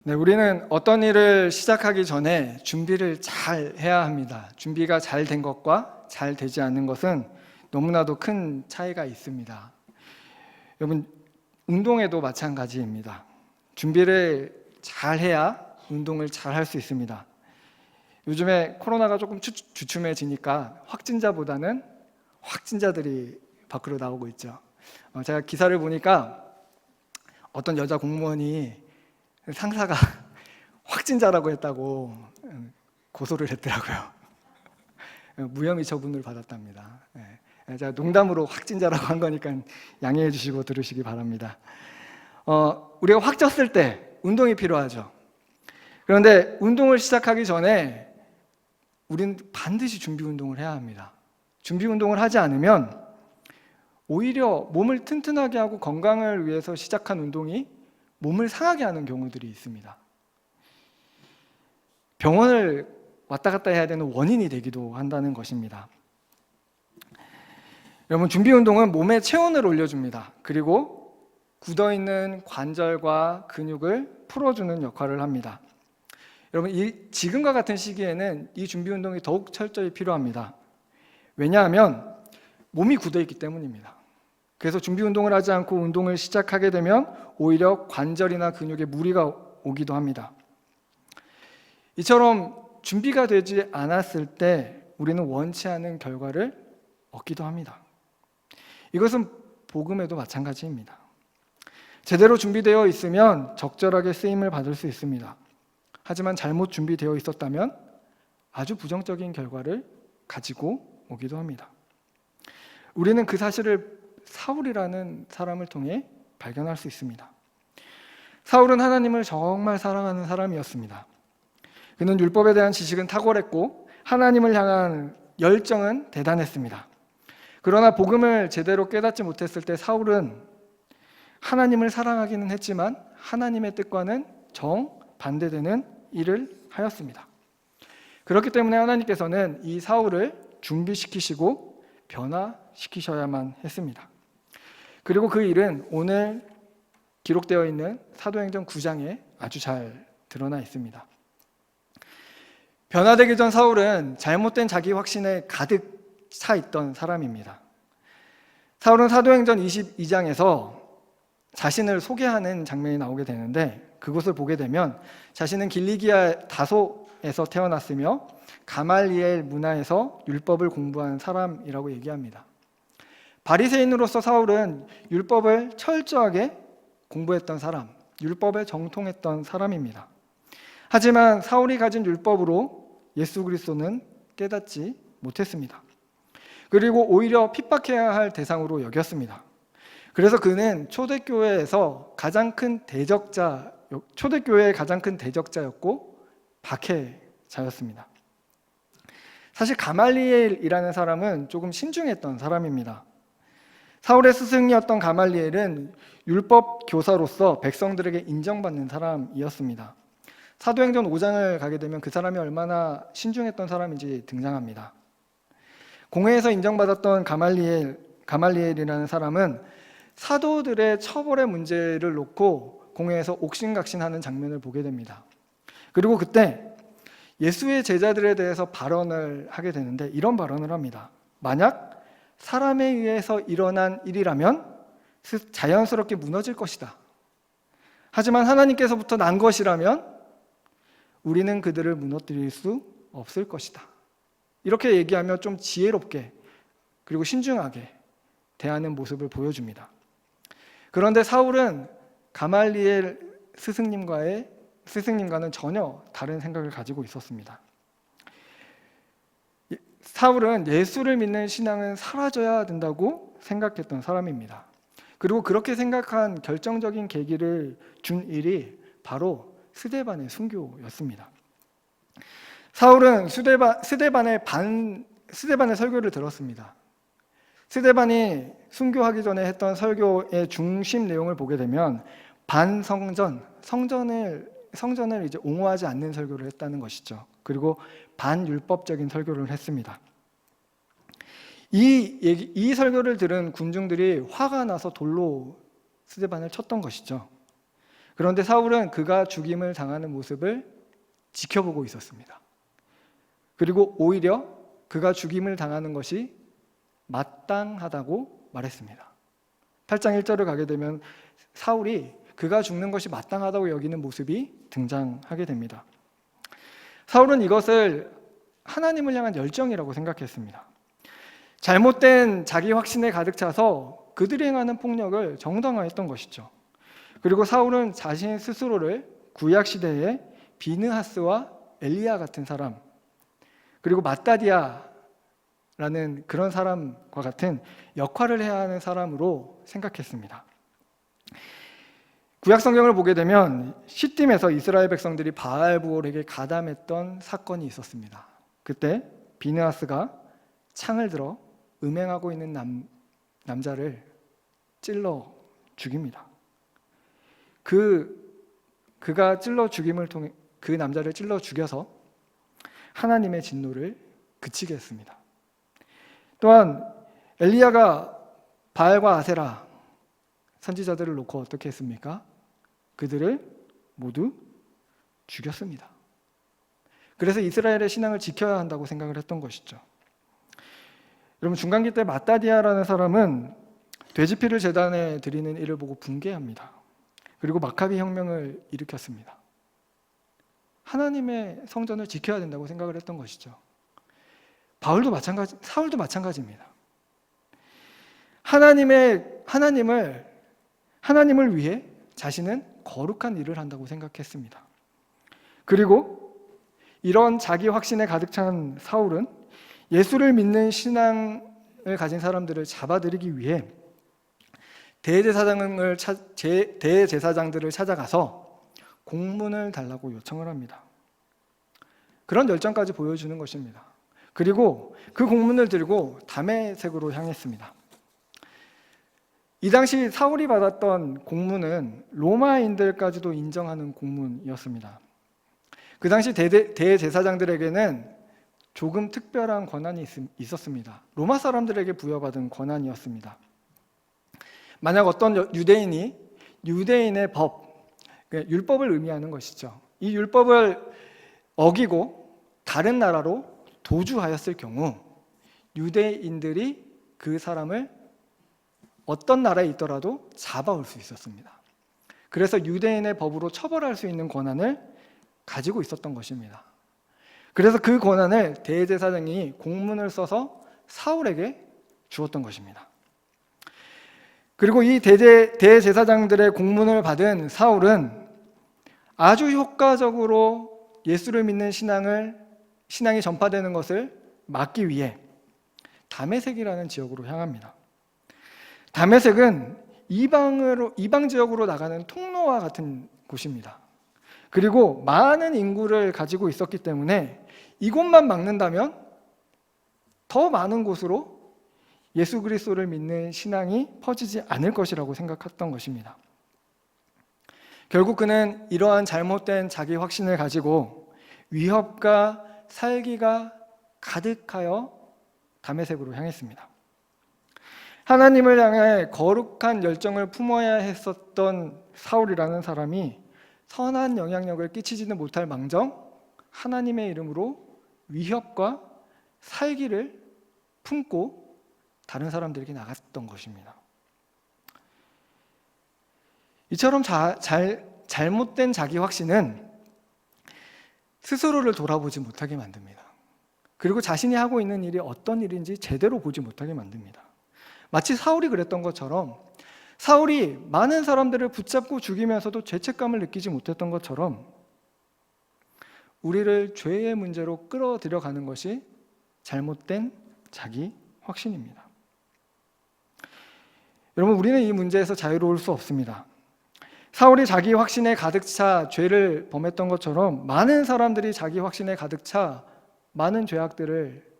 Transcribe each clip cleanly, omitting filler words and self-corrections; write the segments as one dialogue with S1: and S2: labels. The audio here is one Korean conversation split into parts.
S1: 네, 우리는 어떤 일을 시작하기 전에 준비를 잘 해야 합니다. 준비가 잘 된 것과 잘 되지 않는 것은 너무나도 큰 차이가 있습니다. 여러분, 운동에도 마찬가지입니다. 준비를 잘 해야 운동을 잘 할 수 있습니다. 요즘에 코로나가 조금 주춤해지니까 확진자보다는 확진자들이 밖으로 나오고 있죠. 제가 기사를 보니까 어떤 여자 공무원이 상사가 확진자라고 했다고 고소를 했더라고요. 무혐의 처분을 받았답니다. 제가 농담으로 확진자라고 한 거니까 양해해 주시고 들으시기 바랍니다. 우리가 확 쪘을 때 운동이 필요하죠. 그런데 운동을 시작하기 전에 우리는 반드시 준비 운동을 해야 합니다. 준비 운동을 하지 않으면 오히려 몸을 튼튼하게 하고 건강을 위해서 시작한 운동이 몸을 상하게 하는 경우들이 있습니다. 병원을 왔다 갔다 해야 되는 원인이 되기도 한다는 것입니다. 여러분, 준비 운동은 몸의 체온을 올려줍니다. 그리고 굳어있는 관절과 근육을 풀어주는 역할을 합니다. 여러분, 지금과 같은 시기에는 이 준비 운동이 더욱 철저히 필요합니다. 왜냐하면 몸이 굳어있기 때문입니다. 그래서 준비 운동을 하지 않고 운동을 시작하게 되면 오히려 관절이나 근육에 무리가 오기도 합니다. 이처럼 준비가 되지 않았을 때 우리는 원치 않은 결과를 얻기도 합니다. 이것은 복음에도 마찬가지입니다. 제대로 준비되어 있으면 적절하게 쓰임을 받을 수 있습니다. 하지만 잘못 준비되어 있었다면 아주 부정적인 결과를 가지고 오기도 합니다. 우리는 그 사실을 사울이라는 사람을 통해 발견할 수 있습니다. 사울은 하나님을 정말 사랑하는 사람이었습니다. 그는 율법에 대한 지식은 탁월했고 하나님을 향한 열정은 대단했습니다. 그러나 복음을 제대로 깨닫지 못했을 때 사울은 하나님을 사랑하기는 했지만 하나님의 뜻과는 정반대되는 일을 하였습니다. 그렇기 때문에 하나님께서는 이 사울을 준비시키시고 변화시키셔야만 했습니다. 그리고 그 일은 오늘 기록되어 있는 사도행전 9장에 아주 잘 드러나 있습니다. 변화되기 전 사울은 잘못된 자기 확신에 가득 차 있던 사람입니다. 사울은 사도행전 22장에서 자신을 소개하는 장면이 나오게 되는데 그것을 보게 되면 자신은 길리기아 다소에서 태어났으며 가말리엘 문화에서 율법을 공부한 사람이라고 얘기합니다. 바리새인으로서 사울은 율법을 철저하게 공부했던 사람, 율법에 정통했던 사람입니다. 하지만 사울이 가진 율법으로 예수 그리스도는 깨닫지 못했습니다. 그리고 오히려 핍박해야 할 대상으로 여겼습니다. 그래서 그는 초대교회의 가장 큰 대적자였고 박해자였습니다. 사실 가말리엘이라는 사람은 조금 신중했던 사람입니다. 사울의 스승이었던 가말리엘은 율법 교사로서 백성들에게 인정받는 사람이었습니다. 사도행전 5장을 가게 되면 그 사람이 얼마나 신중했던 사람인지 등장합니다. 공회에서 인정받았던 가말리엘이라는 사람은 사도들의 처벌의 문제를 놓고 공회에서 옥신각신하는 장면을 보게 됩니다. 그리고 그때 예수의 제자들에 대해서 발언을 하게 되는데 이런 발언을 합니다. 만약 사람에 의해서 일어난 일이라면 자연스럽게 무너질 것이다. 하지만 하나님께서부터 난 것이라면 우리는 그들을 무너뜨릴 수 없을 것이다. 이렇게 얘기하며 좀 지혜롭게 그리고 신중하게 대하는 모습을 보여줍니다. 그런데 사울은 가말리엘 스승님과는 전혀 다른 생각을 가지고 있었습니다. 사울은 예수를 믿는 신앙은 사라져야 된다고 생각했던 사람입니다. 그리고 그렇게 생각한 결정적인 계기를 준 일이 바로 스데반의 순교였습니다. 사울은 스데반의 설교를 들었습니다. 스데반이 순교하기 전에 했던 설교의 중심 내용을 보게 되면 반성전, 성전을 이제 옹호하지 않는 설교를 했다는 것이죠. 그리고 반율법적인 설교를 했습니다. 이 설교를 들은 군중들이 화가 나서 돌로 스데반을 쳤던 것이죠. 그런데 사울은 그가 죽임을 당하는 모습을 지켜보고 있었습니다. 그리고 오히려 그가 죽임을 당하는 것이 마땅하다고 말했습니다. 8장 1절을 가게 되면 사울이 그가 죽는 것이 마땅하다고 여기는 모습이 등장하게 됩니다. 사울은 이것을 하나님을 향한 열정이라고 생각했습니다. 잘못된 자기 확신에 가득 차서 그들이 행하는 폭력을 정당화했던 것이죠. 그리고 사울은 자신 스스로를 구약 시대의 비느하스와 엘리야 같은 사람, 그리고 마따디아라는 그런 사람과 같은 역할을 해야 하는 사람으로 생각했습니다. 구약 성경을 보게 되면 시딤에서 이스라엘 백성들이 바알부올에게 가담했던 사건이 있었습니다. 그때 비느하스가 창을 들어 음행하고 있는 남자를 찔러 죽입니다. 그가 찔러 죽임을 통해 그 남자를 찔러 죽여서 하나님의 진노를 그치게 했습니다. 또한 엘리야가 바알과 아세라 선지자들을 놓고 어떻게 했습니까? 그들을 모두 죽였습니다. 그래서 이스라엘의 신앙을 지켜야 한다고 생각을 했던 것이죠. 여러분, 중간기 때 마따디아라는 사람은 돼지피를 제단에 드리는 일을 보고 붕괴합니다. 그리고 마카비 혁명을 일으켰습니다. 하나님의 성전을 지켜야 된다고 생각을 했던 것이죠. 바울도 마찬가지, 사울도 마찬가지입니다. 하나님을 위해 자신은 거룩한 일을 한다고 생각했습니다. 그리고 이런 자기 확신에 가득 찬 사울은 예수를 믿는 신앙을 가진 사람들을 잡아들이기 위해 대제사장들을 찾아가서 공문을 달라고 요청을 합니다. 그런 열정까지 보여주는 것입니다. 그리고 그 공문을 들고 다메섹으로 향했습니다. 이 당시 사울이 받았던 공문은 로마인들까지도 인정하는 공문이었습니다. 그 당시 대제사장들에게는 조금 특별한 권한이 있었습니다. 로마 사람들에게 부여받은 권한이었습니다. 만약 어떤 유대인이 유대인의 법, 율법을 의미하는 것이죠. 이 율법을 어기고 다른 나라로 도주하였을 경우 유대인들이 그 사람을 어떤 나라에 있더라도 잡아올 수 있었습니다. 그래서 유대인의 법으로 처벌할 수 있는 권한을 가지고 있었던 것입니다. 그래서 그 권한을 대제사장이 공문을 써서 사울에게 주었던 것입니다. 그리고 이 대제사장들의 공문을 받은 사울은 아주 효과적으로 예수를 믿는 신앙이 전파되는 것을 막기 위해 다메섹이라는 지역으로 향합니다. 다메섹은 이방 지역으로 나가는 통로와 같은 곳입니다. 그리고 많은 인구를 가지고 있었기 때문에 이곳만 막는다면 더 많은 곳으로 예수 그리스도를 믿는 신앙이 퍼지지 않을 것이라고 생각했던 것입니다. 결국 그는 이러한 잘못된 자기 확신을 가지고 위협과 살기가 가득하여 다메섹으로 향했습니다. 하나님을 향해 거룩한 열정을 품어야 했었던 사울이라는 사람이 선한 영향력을 끼치지는 못할 망정 하나님의 이름으로 위협과 살기를 품고 다른 사람들에게 나갔던 것입니다. 이처럼 잘못된 자기 확신은 스스로를 돌아보지 못하게 만듭니다. 그리고 자신이 하고 있는 일이 어떤 일인지 제대로 보지 못하게 만듭니다. 마치 사울이 그랬던 것처럼 사울이 많은 사람들을 붙잡고 죽이면서도 죄책감을 느끼지 못했던 것처럼 우리를 죄의 문제로 끌어들여가는 것이 잘못된 자기 확신입니다. 여러분, 우리는 이 문제에서 자유로울 수 없습니다. 사울이 자기 확신에 가득 차 죄를 범했던 것처럼 많은 사람들이 자기 확신에 가득 차 많은 죄악들을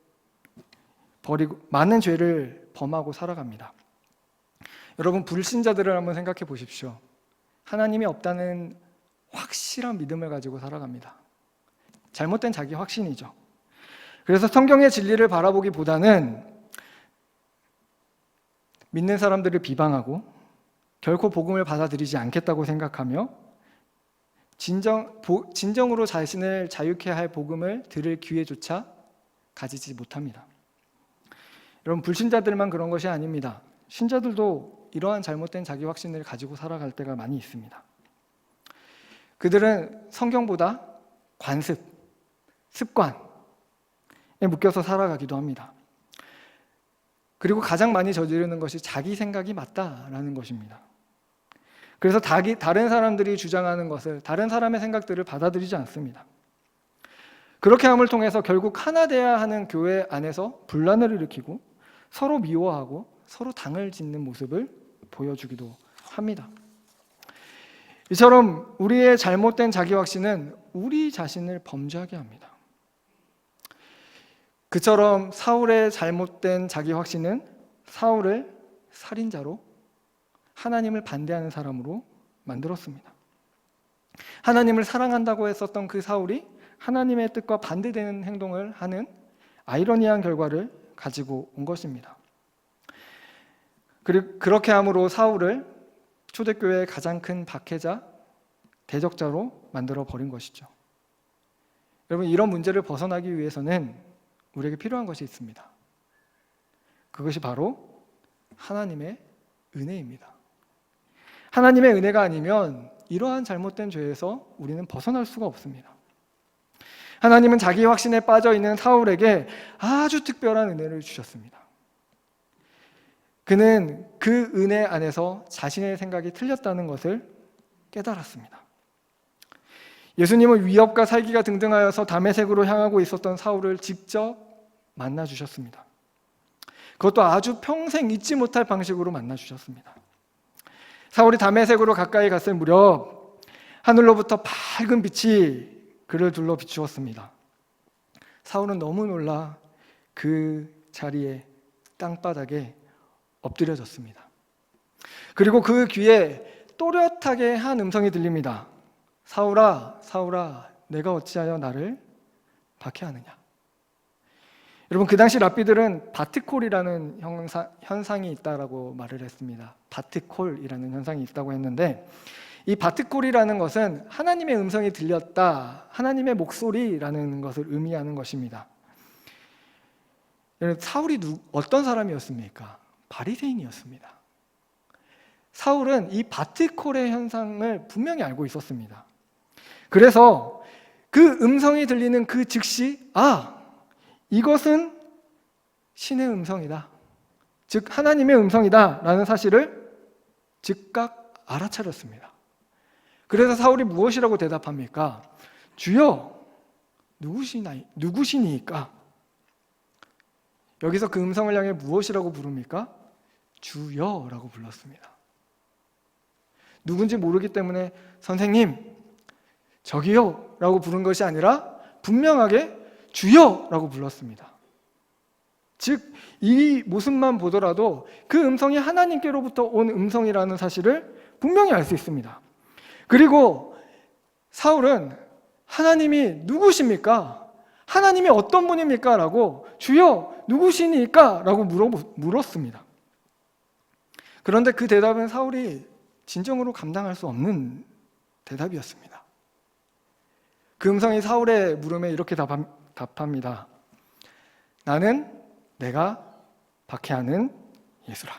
S1: 버리고 많은 죄를 범하고 살아갑니다. 여러분, 불신자들을 한번 생각해 보십시오. 하나님이 없다는 확실한 믿음을 가지고 살아갑니다. 잘못된 자기 확신이죠. 그래서 성경의 진리를 바라보기보다는 믿는 사람들을 비방하고 결코 복음을 받아들이지 않겠다고 생각하며 진정으로 자신을 자유케 할 복음을 들을 기회조차 가지지 못합니다. 여러분, 불신자들만 그런 것이 아닙니다. 신자들도 이러한 잘못된 자기 확신을 가지고 살아갈 때가 많이 있습니다. 그들은 성경보다 관습, 습관에 묶여서 살아가기도 합니다. 그리고 가장 많이 저지르는 것이 자기 생각이 맞다라는 것입니다. 그래서 다른 사람들이 주장하는 것을, 다른 사람의 생각들을 받아들이지 않습니다. 그렇게 함을 통해서 결국 하나 돼야 하는 교회 안에서 분란을 일으키고 서로 미워하고 서로 당을 짓는 모습을 보여주기도 합니다. 이처럼 우리의 잘못된 자기 확신은 우리 자신을 범죄하게 합니다. 그처럼 사울의 잘못된 자기 확신은 사울을 살인자로, 하나님을 반대하는 사람으로 만들었습니다. 하나님을 사랑한다고 했었던 그 사울이 하나님의 뜻과 반대되는 행동을 하는 아이러니한 결과를 가지고 온 것입니다. 그렇게 함으로 사울을 초대교회의 가장 큰 박해자, 대적자로 만들어 버린 것이죠. 여러분, 이런 문제를 벗어나기 위해서는 우리에게 필요한 것이 있습니다. 그것이 바로 하나님의 은혜입니다. 하나님의 은혜가 아니면 이러한 잘못된 죄에서 우리는 벗어날 수가 없습니다. 하나님은 자기 확신에 빠져 있는 사울에게 아주 특별한 은혜를 주셨습니다. 그는 그 은혜 안에서 자신의 생각이 틀렸다는 것을 깨달았습니다. 예수님은 위협과 살기가 등등하여서 다메섹으로 향하고 있었던 사울을 직접 만나 주셨습니다. 그것도 아주 평생 잊지 못할 방식으로 만나 주셨습니다. 사울이 다메섹으로 가까이 갔을 무렵 하늘로부터 밝은 빛이 그를 둘러 비추었습니다. 사울은 너무 놀라 그 자리에 땅바닥에 엎드려졌습니다. 그리고 그 귀에 또렷하게 한 음성이 들립니다. 사울아, 사울아, 내가 어찌하여 나를 박해하느냐. 여러분, 그 당시 랍비들은 바트콜이라는 현상이 있다라고 말을 했습니다. 바트콜이라는 현상이 있다고 했는데, 이 바트콜이라는 것은 하나님의 음성이 들렸다, 하나님의 목소리라는 것을 의미하는 것입니다. 사울이 어떤 사람이었습니까? 바리새인이었습니다. 사울은 이 바트콜의 현상을 분명히 알고 있었습니다. 그래서 그 음성이 들리는 그 즉시, 이것은 신의 음성이다, 즉 하나님의 음성이다 라는 사실을 즉각 알아차렸습니다. 그래서 사울이 무엇이라고 대답합니까? 주여, 누구시니까? 여기서 그 음성을 향해 무엇이라고 부릅니까? 주여라고 불렀습니다. 누군지 모르기 때문에 선생님, 저기요 라고 부른 것이 아니라 분명하게 주여라고 불렀습니다. 즉, 이 모습만 보더라도 그 음성이 하나님께로부터 온 음성이라는 사실을 분명히 알 수 있습니다. 그리고 사울은 하나님이 누구십니까? 하나님이 어떤 분입니까? 라고 주여 누구시니까? 라고 물었습니다. 그런데 그 대답은 사울이 진정으로 감당할 수 없는 대답이었습니다. 그 음성이 사울의 물음에 이렇게 답합니다. 나는 내가 박해하는 예수라.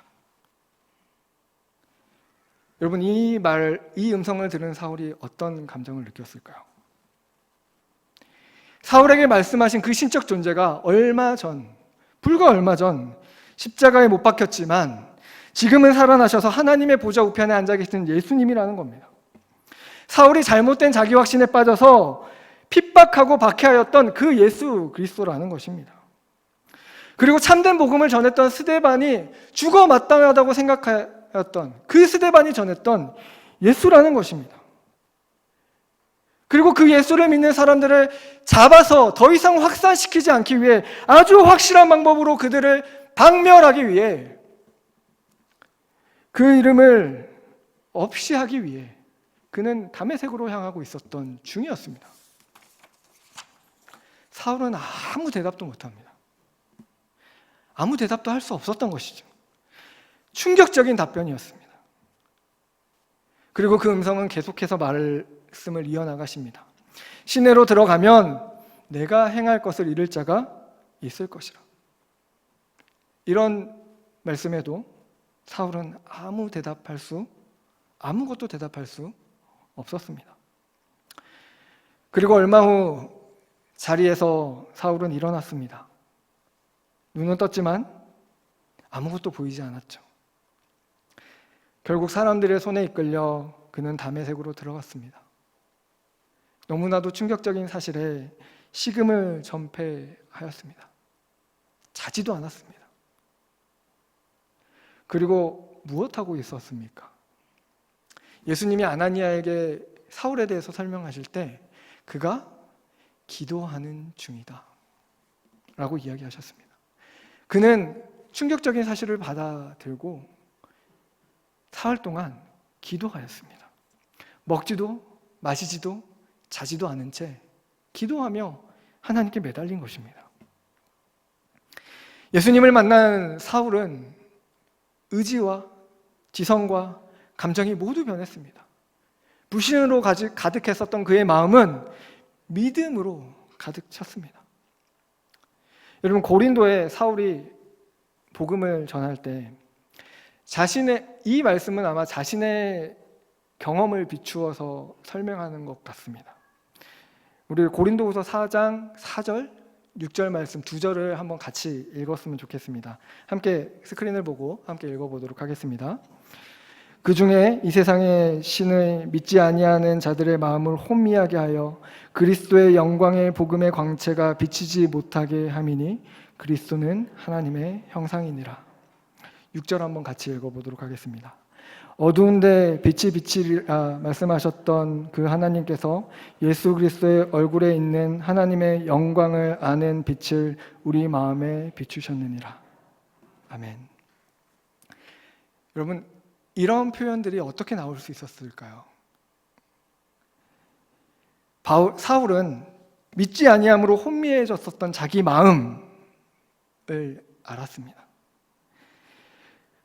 S1: 여러분, 이 음성을 들은 사울이 어떤 감정을 느꼈을까요? 사울에게 말씀하신 그 신적 존재가 불과 얼마 전 십자가에 못 박혔지만 지금은 살아나셔서 하나님의 보좌 우편에 앉아 계신 예수님이라는 겁니다. 사울이 잘못된 자기 확신에 빠져서 핍박하고 박해하였던 그 예수 그리스도라는 것입니다. 그리고 참된 복음을 전했던 스데반이 죽어 마땅하다고 생각하였던 그 스데반이 전했던 예수라는 것입니다. 그리고 그 예수를 믿는 사람들을 잡아서 더 이상 확산시키지 않기 위해 아주 확실한 방법으로 그들을 박멸하기 위해, 그 이름을 없이 하기 위해 그는 다메섹으로 향하고 있었던 중이었습니다. 사울은 아무 대답도 못합니다. 아무 대답도 할 수 없었던 것이죠. 충격적인 답변이었습니다. 그리고 그 음성은 계속해서 말을 말씀을 이어나가십니다. 시내로 들어가면 내가 행할 것을 이룰 자가 있을 것이라. 이런 말씀에도 사울은 아무것도 대답할 수 없었습니다. 그리고 얼마 후 자리에서 사울은 일어났습니다. 눈은 떴지만 아무것도 보이지 않았죠. 결국 사람들의 손에 이끌려 그는 다메섹으로 들어갔습니다. 너무나도 충격적인 사실에 식음을 전폐하였습니다. 자지도 않았습니다. 그리고 무엇하고 있었습니까? 예수님이 아나니아에게 사울에 대해서 설명하실 때 그가 기도하는 중이다 라고 이야기하셨습니다. 그는 충격적인 사실을 받아들고 사흘 동안 기도하였습니다. 먹지도 마시지도 자지도 않은 채 기도하며 하나님께 매달린 것입니다. 예수님을 만난 사울은 의지와 지성과 감정이 모두 변했습니다. 불신으로 가득했었던 그의 마음은 믿음으로 가득 찼습니다. 여러분, 고린도에 사울이 복음을 전할 때 이 말씀은 아마 자신의 경험을 비추어서 설명하는 것 같습니다. 우리 고린도후서 4장 4절, 6절 말씀 두 절을 한번 같이 읽었으면 좋겠습니다. 함께 스크린을 보고 함께 읽어보도록 하겠습니다. 그 중에 이 세상의 신을 믿지 아니하는 자들의 마음을 혼미하게 하여 그리스도의 영광의 복음의 광채가 비치지 못하게 함이니 그리스도는 하나님의 형상이니라. 6절 한번 같이 읽어보도록 하겠습니다. 어두운데 빛이 비치리라 말씀하셨던 그 하나님께서 예수 그리스도의 얼굴에 있는 하나님의 영광을 아는 빛을 우리 마음에 비추셨느니라. 아멘. 여러분, 이런 표현들이 어떻게 나올 수 있었을까요? 사울은 믿지 아니함으로 혼미해졌었던 자기 마음을 알았습니다.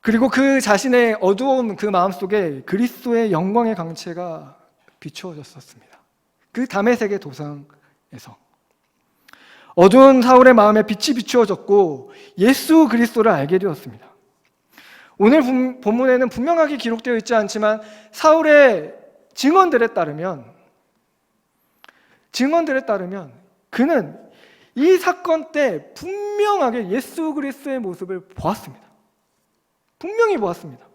S1: 그리고 그 자신의 어두운 그 마음속에 그리스도의 영광의 광채가 비추어졌었습니다. 그 다메섹의 도상에서 어두운 사울의 마음에 빛이 비추어졌고 예수 그리스도를 알게 되었습니다. 오늘 본문에는 분명하게 기록되어 있지 않지만 사울의 증언들에 따르면 그는 이 사건 때 분명하게 예수 그리스도의 모습을 보았습니다. 분명히 보았습니다.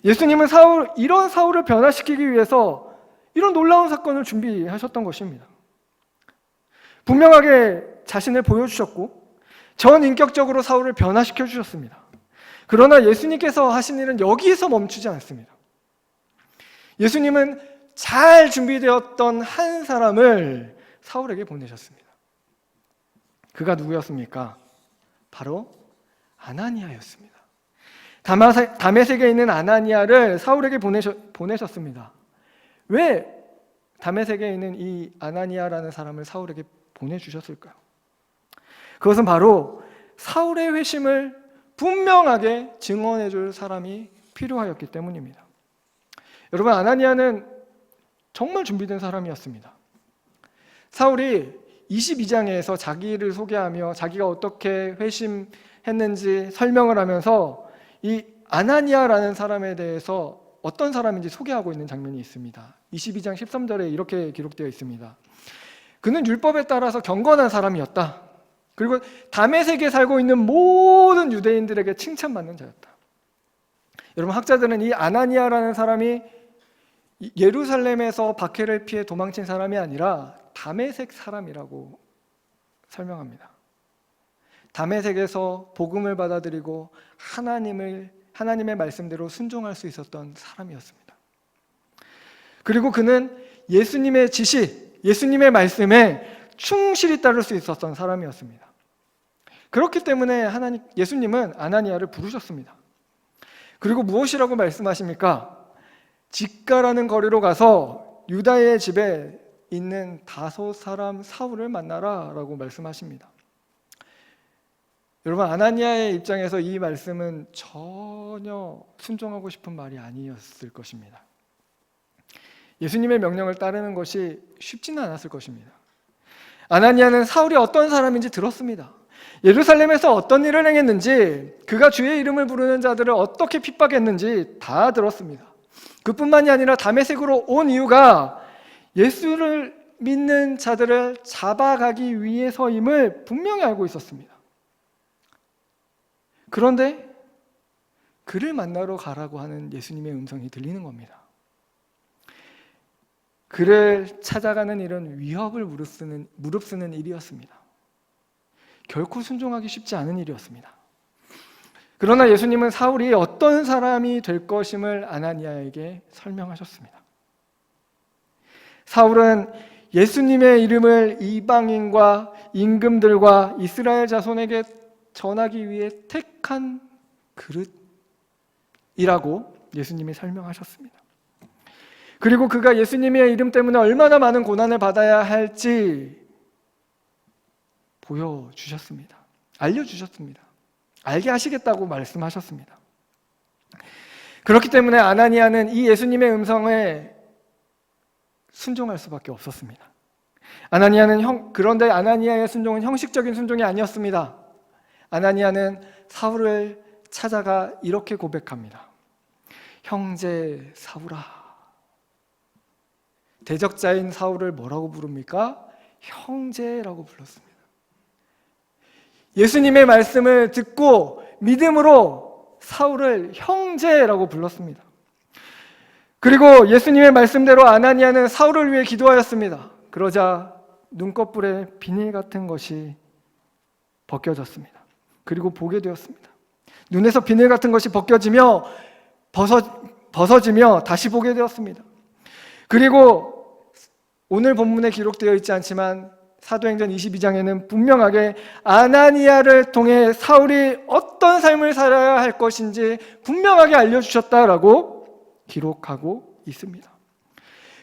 S1: 예수님은 이런 사울을 변화시키기 위해서 이런 놀라운 사건을 준비하셨던 것입니다. 분명하게 자신을 보여주셨고 전인격적으로 사울을 변화시켜 주셨습니다. 그러나 예수님께서 하신 일은 여기에서 멈추지 않습니다. 예수님은 잘 준비되었던 한 사람을 사울에게 보내셨습니다. 그가 누구였습니까? 바로 아나니아였습니다. 다메섹에 있는 아나니아를 사울에게 보내셨습니다. 왜 다메섹에 있는 이 아나니아라는 사람을 사울에게 보내주셨을까요? 그것은 바로 사울의 회심을 분명하게 증언해 줄 사람이 필요하였기 때문입니다. 여러분, 아나니아는 정말 준비된 사람이었습니다. 사울이 22장에서 자기를 소개하며 자기가 어떻게 회심했는지 설명을 하면서 이 아나니아라는 사람에 대해서 어떤 사람인지 소개하고 있는 장면이 있습니다. 22장 13절에 이렇게 기록되어 있습니다. 그는 율법에 따라서 경건한 사람이었다. 그리고 다메섹에 살고 있는 모든 유대인들에게 칭찬받는 자였다. 여러분, 학자들은 이 아나니아라는 사람이 예루살렘에서 박해를 피해 도망친 사람이 아니라 다메섹 사람이라고 설명합니다. 다메섹에서 복음을 받아들이고 하나님의 말씀대로 순종할 수 있었던 사람이었습니다. 그리고 그는 예수님의 지시, 예수님의 말씀에 충실히 따를 수 있었던 사람이었습니다. 그렇기 때문에 예수님은 아나니아를 부르셨습니다. 그리고 무엇이라고 말씀하십니까? 직가라는 거리로 가서 유다의 집에 있는 다소 사람 사울을 만나라 라고 말씀하십니다. 여러분, 아나니아의 입장에서 이 말씀은 전혀 순종하고 싶은 말이 아니었을 것입니다. 예수님의 명령을 따르는 것이 쉽지는 않았을 것입니다. 아나니아는 사울이 어떤 사람인지 들었습니다. 예루살렘에서 어떤 일을 행했는지, 그가 주의 이름을 부르는 자들을 어떻게 핍박했는지 다 들었습니다. 그뿐만이 아니라 다메섹으로 온 이유가 예수를 믿는 자들을 잡아가기 위해서임을 분명히 알고 있었습니다. 그런데 그를 만나러 가라고 하는 예수님의 음성이 들리는 겁니다. 그를 찾아가는 일은 위협을 무릅쓰는 일이었습니다. 결코 순종하기 쉽지 않은 일이었습니다. 그러나 예수님은 사울이 어떤 사람이 될 것임을 아나니아에게 설명하셨습니다. 사울은 예수님의 이름을 이방인과 임금들과 이스라엘 자손에게 전하기 위해 택한 그릇이라고 예수님이 설명하셨습니다. 그리고 그가 예수님의 이름 때문에 얼마나 많은 고난을 받아야 할지 보여주셨습니다. 알려주셨습니다. 알게 하시겠다고 말씀하셨습니다. 그렇기 때문에 아나니아는 이 예수님의 음성에 순종할 수밖에 없었습니다. 그런데 아나니아의 순종은 형식적인 순종이 아니었습니다. 아나니아는 사울을 찾아가 이렇게 고백합니다. 형제 사울아. 대적자인 사울을 뭐라고 부릅니까? 형제라고 불렀습니다. 예수님의 말씀을 듣고 믿음으로 사울을 형제라고 불렀습니다. 그리고 예수님의 말씀대로 아나니아는 사울을 위해 기도하였습니다. 그러자 눈꺼풀에 비닐 같은 것이 벗겨졌습니다. 그리고 보게 되었습니다. 눈에서 비닐 같은 것이 벗겨지며 벗어지며 다시 보게 되었습니다. 그리고 오늘 본문에 기록되어 있지 않지만 사도행전 22장에는 분명하게 아나니아를 통해 사울이 어떤 삶을 살아야 할 것인지 분명하게 알려주셨다라고 기록하고 있습니다.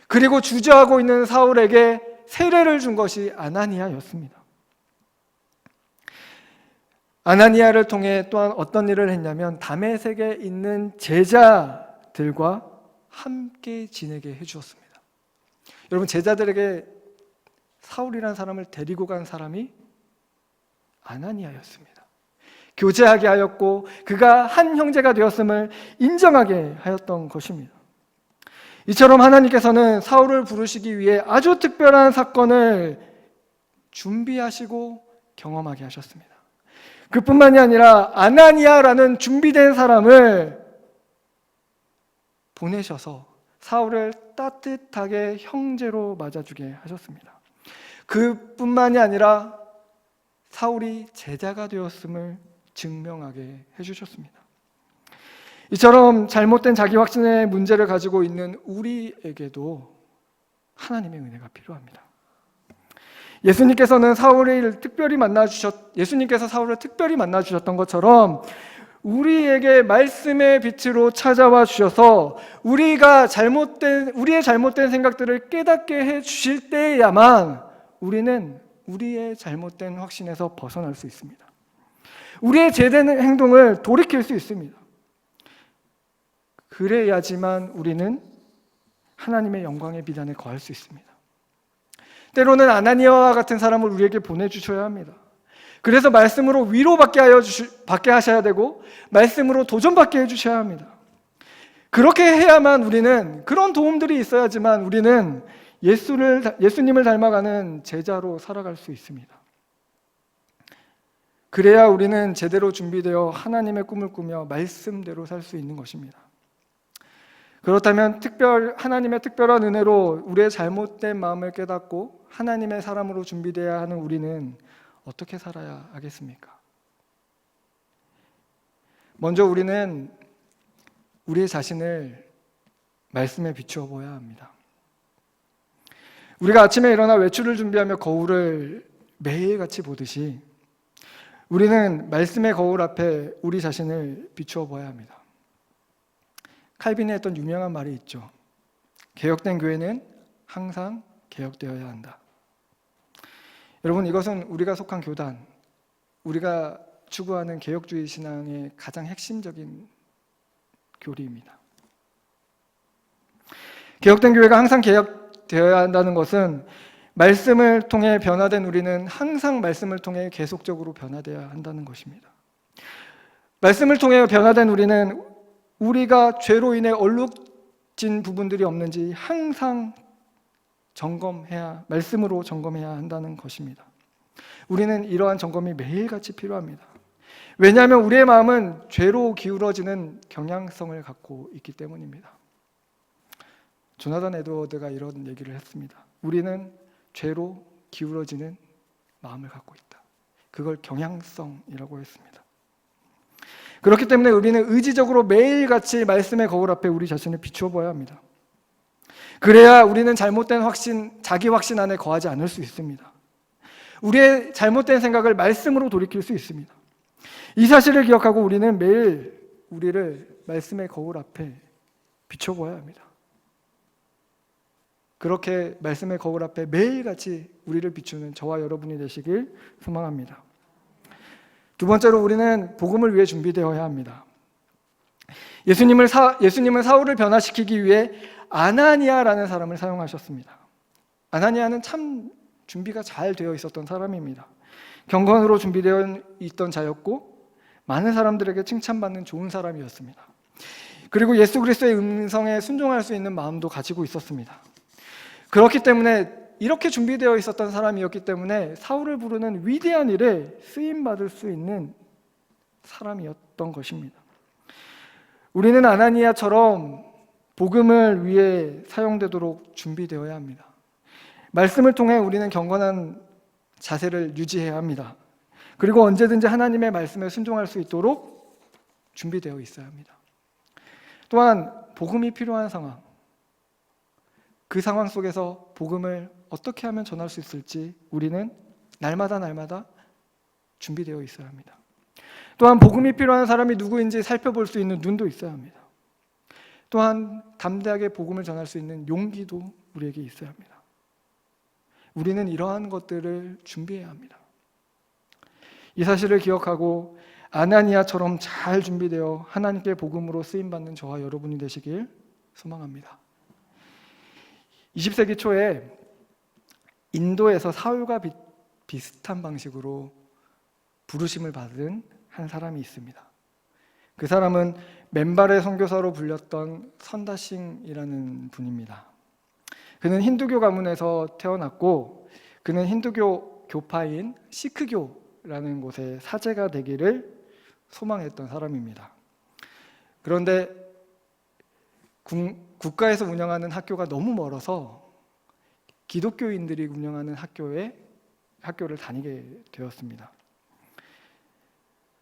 S1: 그리고 주저하고 있는 사울에게 세례를 준 것이 아나니아였습니다. 아나니아를 통해 또한 어떤 일을 했냐면 다메섹에 있는 제자들과 함께 지내게 해주었습니다. 여러분, 제자들에게 사울이라는 사람을 데리고 간 사람이 아나니아였습니다. 교제하게 하였고 그가 한 형제가 되었음을 인정하게 하였던 것입니다. 이처럼 하나님께서는 사울을 부르시기 위해 아주 특별한 사건을 준비하시고 경험하게 하셨습니다. 그뿐만이 아니라 아나니아라는 준비된 사람을 보내셔서 사울을 따뜻하게 형제로 맞아주게 하셨습니다. 그뿐만이 아니라 사울이 제자가 되었음을 증명하게 해주셨습니다. 이처럼 잘못된 자기 확신의 문제를 가지고 있는 우리에게도 하나님의 은혜가 필요합니다. 예수님께서 사울을 특별히 만나 주셨던 것처럼 우리에게 말씀의 빛으로 찾아와 주셔서 우리의 잘못된 생각들을 깨닫게 해 주실 때야만 우리는 우리의 잘못된 확신에서 벗어날 수 있습니다. 우리의 제된 행동을 돌이킬 수 있습니다. 그래야지만 우리는 하나님의 영광의 비단에 거할 수 있습니다. 때로는 아나니아와 같은 사람을 우리에게 보내주셔야 합니다. 그래서 말씀으로 위로받게 하셔야 되고 말씀으로 도전받게 해주셔야 합니다. 그렇게 해야만 우리는, 그런 도움들이 있어야지만 우리는 예수님을 닮아가는 제자로 살아갈 수 있습니다. 그래야 우리는 제대로 준비되어 하나님의 꿈을 꾸며 말씀대로 살 수 있는 것입니다. 그렇다면 하나님의 특별한 은혜로 우리의 잘못된 마음을 깨닫고 하나님의 사람으로 준비되어야 하는 우리는 어떻게 살아야 하겠습니까? 먼저 우리는 우리의 자신을 말씀에 비추어 보아야 합니다. 우리가 아침에 일어나 외출을 준비하며 거울을 매일같이 보듯이 우리는 말씀의 거울 앞에 우리 자신을 비추어 보아야 합니다. 칼빈이 했던 유명한 말이 있죠. 개혁된 교회는 항상 개혁되어야 한다. 여러분, 이것은 우리가 속한 교단, 우리가 추구하는 개혁주의 신앙의 가장 핵심적인 교리입니다. 개혁된 교회가 항상 개혁되어야 한다는 것은 말씀을 통해 변화된 우리는 항상 말씀을 통해 계속적으로 변화되어야 한다는 것입니다. 말씀을 통해 변화된 우리는 우리가 죄로 인해 얼룩진 부분들이 없는지 항상 말씀으로 점검해야 한다는 것입니다. 우리는 이러한 점검이 매일같이 필요합니다. 왜냐하면 우리의 마음은 죄로 기울어지는 경향성을 갖고 있기 때문입니다. 조나단 에드워드가 이런 얘기를 했습니다. 우리는 죄로 기울어지는 마음을 갖고 있다. 그걸 경향성이라고 했습니다. 그렇기 때문에 우리는 의지적으로 매일같이 말씀의 거울 앞에 우리 자신을 비추어 보아야 합니다. 그래야 우리는 잘못된 자기 확신 안에 거하지 않을 수 있습니다. 우리의 잘못된 생각을 말씀으로 돌이킬 수 있습니다. 이 사실을 기억하고 우리는 매일 우리를 말씀의 거울 앞에 비추어 보아야 합니다. 그렇게 말씀의 거울 앞에 매일같이 우리를 비추는 저와 여러분이 되시길 소망합니다. 두 번째로 우리는 복음을 위해 준비되어야 합니다. 예수님은 사울을 변화시키기 위해 아나니아라는 사람을 사용하셨습니다. 아나니아는 참 준비가 잘 되어 있었던 사람입니다. 경건으로 준비되어 있던 자였고 많은 사람들에게 칭찬받는 좋은 사람이었습니다. 그리고 예수 그리스도의 음성에 순종할 수 있는 마음도 가지고 있었습니다. 그렇기 때문에 이렇게 준비되어 있었던 사람이었기 때문에 사울을 부르는 위대한 일에 쓰임받을 수 있는 사람이었던 것입니다. 우리는 아나니아처럼 복음을 위해 사용되도록 준비되어야 합니다. 말씀을 통해 우리는 경건한 자세를 유지해야 합니다. 그리고 언제든지 하나님의 말씀에 순종할 수 있도록 준비되어 있어야 합니다. 또한 복음이 필요한 상황, 그 상황 속에서 복음을 어떻게 하면 전할 수 있을지 우리는 날마다 준비되어 있어야 합니다. 또한 복음이 필요한 사람이 누구인지 살펴볼 수 있는 눈도 있어야 합니다. 또한 담대하게 복음을 전할 수 있는 용기도 우리에게 있어야 합니다. 우리는 이러한 것들을 준비해야 합니다. 이 사실을 기억하고 아나니아처럼 잘 준비되어 하나님께 복음으로 쓰임받는 저와 여러분이 되시길 소망합니다. 20세기 초에 인도에서 사울과 비슷한 방식으로 부르심을 받은 한 사람이 있습니다. 그 사람은 맨발의 선교사로 불렸던 선다싱이라는 분입니다. 그는 힌두교 가문에서 태어났고 그는 힌두교 교파인 시크교라는 곳에 사제가 되기를 소망했던 사람입니다. 그런데 국가에서 운영하는 학교가 너무 멀어서 기독교인들이 운영하는 학교를 다니게 되었습니다.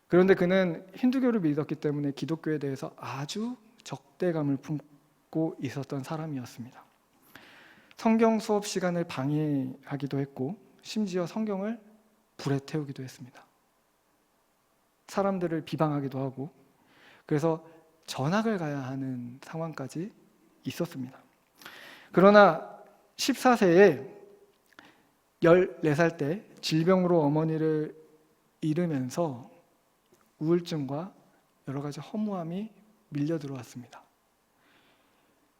S1: 그런데 그는 힌두교를 믿었기 때문에 기독교에 대해서 아주 적대감을 품고 있었던 사람이었습니다. 성경 수업 시간을 방해하기도 했고 심지어 성경을 불에 태우기도 했습니다. 사람들을 비방하기도 하고 그래서 전학을 가야 하는 상황까지 있었습니다. 그러나 14세에 14살 때 질병으로 어머니를 잃으면서 우울증과 여러 가지 허무함이 밀려 들어왔습니다.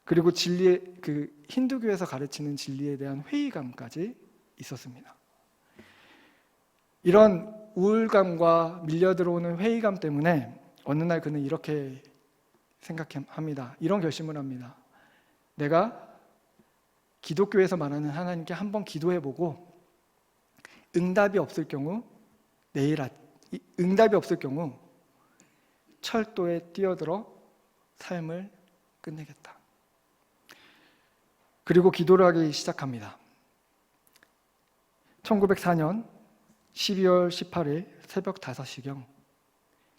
S1: 그리고 힌두교에서 가르치는 진리에 대한 회의감까지 있었습니다. 이런 우울감과 밀려 들어오는 회의감 때문에 어느 날 그는 이렇게 생각합니다. 이런 결심을 합니다. 내가 기독교에서 말하는 하나님께 한번 기도해보고 응답이 없을 경우 철도에 뛰어들어 삶을 끝내겠다. 그리고 기도를 하기 시작합니다. 1904년 12월 18일 새벽 5시경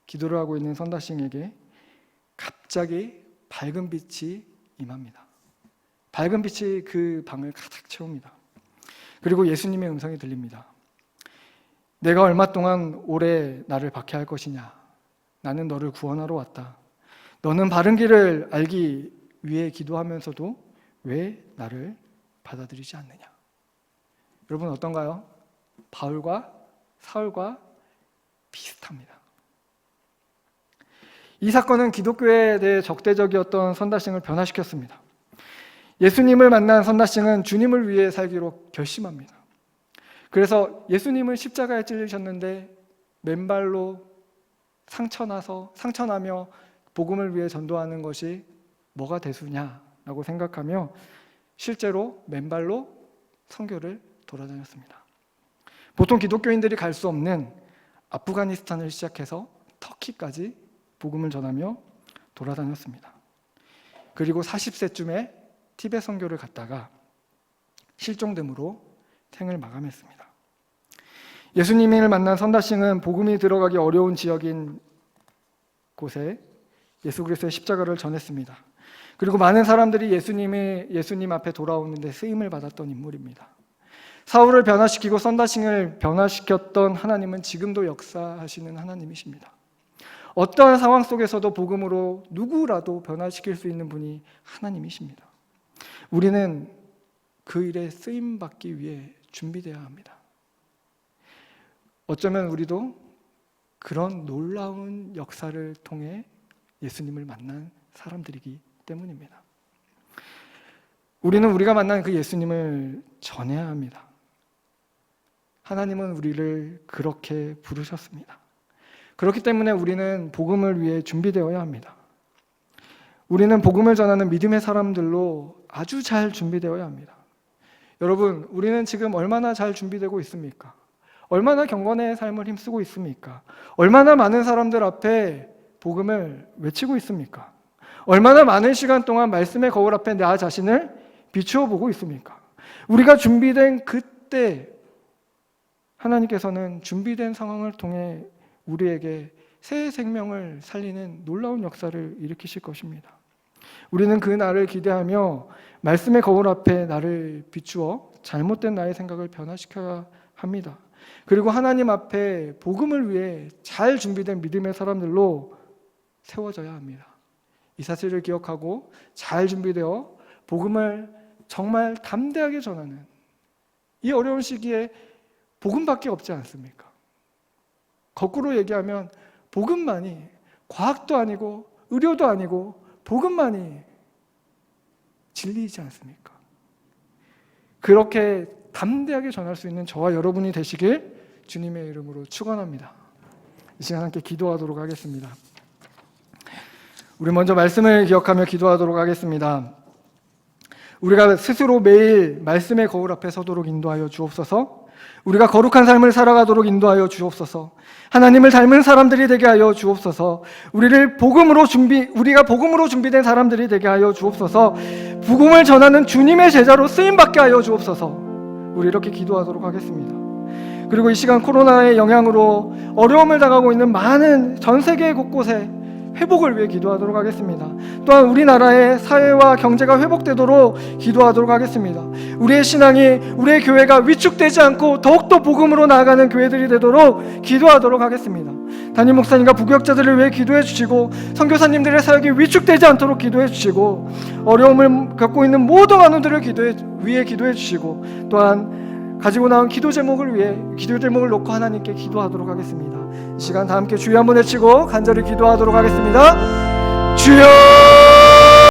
S1: 기도를 하고 있는 선다싱에게 갑자기 밝은 빛이 임합니다. 밝은 빛이 그 방을 가득 채웁니다. 그리고 예수님의 음성이 들립니다. 내가 얼마 동안 오래 나를 박해할 것이냐? 나는 너를 구원하러 왔다. 너는 바른 길을 알기 위해 기도하면서도 왜 나를 받아들이지 않느냐? 여러분 어떤가요? 바울과 사울과 비슷합니다. 이 사건은 기독교에 대해 적대적이었던 선다싱을 변화시켰습니다. 예수님을 만난 선나싱은 주님을 위해 살기로 결심합니다. 그래서 예수님은 십자가에 찔리셨는데 맨발로 상처나며 복음을 위해 전도하는 것이 뭐가 대수냐라고 생각하며 실제로 맨발로 선교를 돌아다녔습니다. 보통 기독교인들이 갈 수 없는 아프가니스탄을 시작해서 터키까지 복음을 전하며 돌아다녔습니다. 그리고 40세쯤에 티베트 선교를 갔다가 실종됨으로 생을 마감했습니다. 예수님을 만난 선다싱은 복음이 들어가기 어려운 지역인 곳에 예수 그리스도의 십자가를 전했습니다. 그리고 많은 사람들이 예수님 앞에 돌아오는데 쓰임을 받았던 인물입니다. 사울을 변화시키고 선다싱을 변화시켰던 하나님은 지금도 역사하시는 하나님이십니다. 어떠한 상황 속에서도 복음으로 누구라도 변화시킬 수 있는 분이 하나님이십니다. 우리는 그 일에 쓰임받기 위해 준비되어야 합니다. 어쩌면 우리도 그런 놀라운 역사를 통해 예수님을 만난 사람들이기 때문입니다. 우리는 우리가 만난 그 예수님을 전해야 합니다. 하나님은 우리를 그렇게 부르셨습니다. 그렇기 때문에 우리는 복음을 위해 준비되어야 합니다. 우리는 복음을 전하는 믿음의 사람들로 아주 잘 준비되어야 합니다. 여러분, 우리는 지금 얼마나 잘 준비되고 있습니까? 얼마나 경건의 삶을 힘쓰고 있습니까? 얼마나 많은 사람들 앞에 복음을 외치고 있습니까? 얼마나 많은 시간 동안 말씀의 거울 앞에 나 자신을 비추어 보고 있습니까? 우리가 준비된 그때 하나님께서는 준비된 상황을 통해 우리에게 새 생명을 살리는 놀라운 역사를 일으키실 것입니다. 우리는 그 날을 기대하며 말씀의 거울 앞에 나를 비추어 잘못된 나의 생각을 변화시켜야 합니다. 그리고 하나님 앞에 복음을 위해 잘 준비된 믿음의 사람들로 세워져야 합니다. 이 사실을 기억하고 잘 준비되어 복음을 정말 담대하게 전하는 이 어려운 시기에 복음밖에 없지 않습니까? 거꾸로 얘기하면 복음만이, 과학도 아니고 의료도 아니고 복음만이 진리이지 않습니까? 그렇게 담대하게 전할 수 있는 저와 여러분이 되시길 주님의 이름으로 축원합니다. 이 시간 함께 기도하도록 하겠습니다. 우리 먼저 말씀을 기억하며 기도하도록 하겠습니다. 우리가 스스로 매일 말씀의 거울 앞에 서도록 인도하여 주옵소서. 우리가 거룩한 삶을 살아가도록 인도하여 주옵소서. 하나님을 닮은 사람들이 되게 하여 주옵소서. 우리가 복음으로 준비된 사람들이 되게 하여 주옵소서. 복음을 전하는 주님의 제자로 쓰임받게 하여 주옵소서. 우리 이렇게 기도하도록 하겠습니다. 그리고 이 시간 코로나의 영향으로 어려움을 당하고 있는 많은 전 세계 곳곳에 회복을 위해 기도하도록 하겠습니다. 또한 우리나라의 사회와 경제가 회복되도록 기도하도록 하겠습니다. 우리의 신앙이, 우리의 교회가 위축되지 않고 더욱더 복음으로 나아가는 교회들이 되도록 기도하도록 하겠습니다. 담임 목사님과 부교역자들을 위해 기도해 주시고 선교사님들의 사역이 위축되지 않도록 기도해 주시고 어려움을 겪고 있는 모든 환우들을 위해 기도해 주시고 또한 가지고 나온 기도 제목을 놓고 하나님께 기도하도록 하겠습니다. 이 시간 다 함께 주여 한번 외치고 간절히 기도하도록 하겠습니다. 주여!